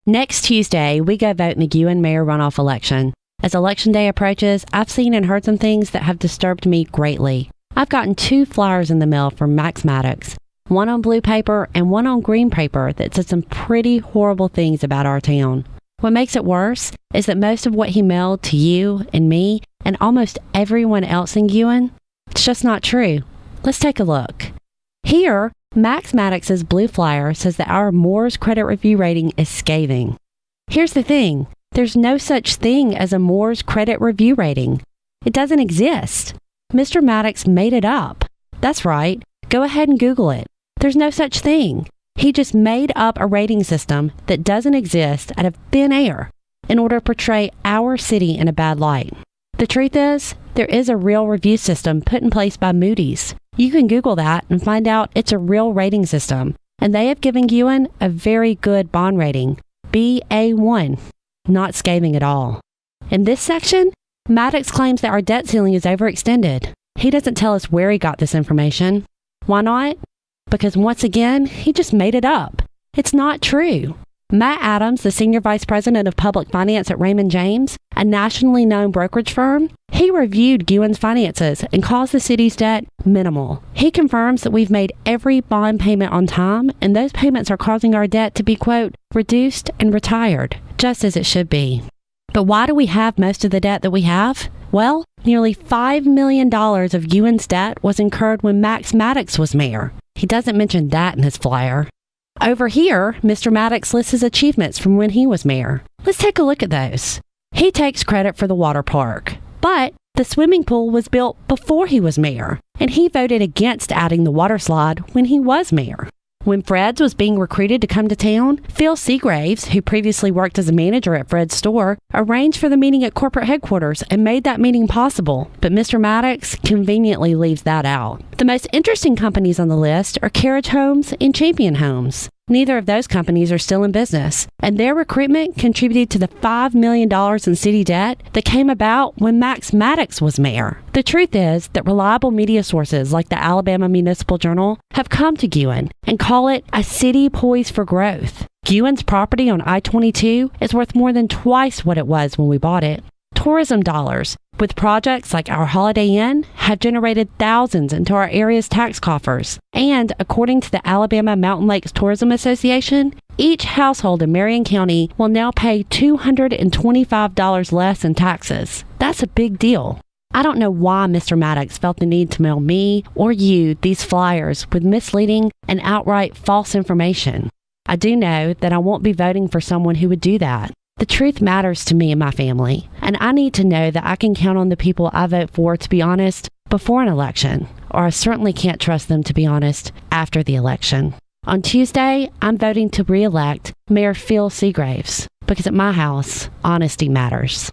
Next Tuesday, we go vote in the Guin mayor runoff election. As election day approaches, I've seen and heard some things that have disturbed me greatly. I've gotten 2 flyers in the mail from Max Maddox, one on blue paper and one on green paper that said some pretty horrible things about our town. What makes it worse is that most of what he mailed to you and me and almost everyone else in Guin, it's just not true. Let's take a look. Here, Max Maddox's blue flyer says that our Moore's credit review rating is scathing. Here's the thing. There's no such thing as a Moore's credit review rating. It doesn't exist. Mr. Maddox made it up. That's right. Go ahead and Google it. There's no such thing. He just made up a rating system that doesn't exist out of thin air in order to portray our city in a bad light. The truth is, there is a real review system put in place by Moody's. You can Google that and find out it's a real rating system, and they have given Guin a very good bond rating, Ba1, not scathing at all. In this section, Maddox claims that our debt ceiling is overextended. He doesn't tell us where he got this information. Why not? Because once again, he just made it up. It's not true. Matt Adams, the Senior Vice President of Public Finance at Raymond James, a nationally known brokerage firm, he reviewed Guin's finances and calls the city's debt minimal. He confirms that we've made every bond payment on time, and those payments are causing our debt to be, quote, reduced and retired, just as it should be. But why do we have most of the debt that we have? Well, nearly $5 million of Guin's debt was incurred when Max Maddox was mayor. He doesn't mention that in his flyer. Over here, Mr. Maddox lists his achievements from when he was mayor. Let's take a look at those. He takes credit for the water park, but the swimming pool was built before he was mayor, and he voted against adding the water slide when he was mayor. When Fred's was being recruited to come to town, Phil Seagraves, who previously worked as a manager at Fred's store, arranged for the meeting at corporate headquarters and made that meeting possible, but Mr. Maddox conveniently leaves that out. The most interesting companies on the list are Carriage Homes and Champion Homes. Neither of those companies are still in business, and their recruitment contributed to the $5 million in city debt that came about when Max Maddox was mayor. The truth is that reliable media sources like the Alabama Municipal Journal have come to Guin and call it a city poised for growth. Guin's property on I-22 is worth more than twice what it was when we bought it. Tourism dollars, with projects like our Holiday Inn, have generated thousands into our area's tax coffers. And according to the Alabama Mountain Lakes Tourism Association, each household in Marion County will now pay $225 less in taxes. That's a big deal. I don't know why Mr. Maddox felt the need to mail me or you these flyers with misleading and outright false information. I do know that I won't be voting for someone who would do that. The truth matters to me and my family, and I need to know that I can count on the people I vote for to be honest before an election, or I certainly can't trust them to be honest after the election. On Tuesday, I'm voting to re-elect Mayor Phil Seagraves, because at my house, honesty matters.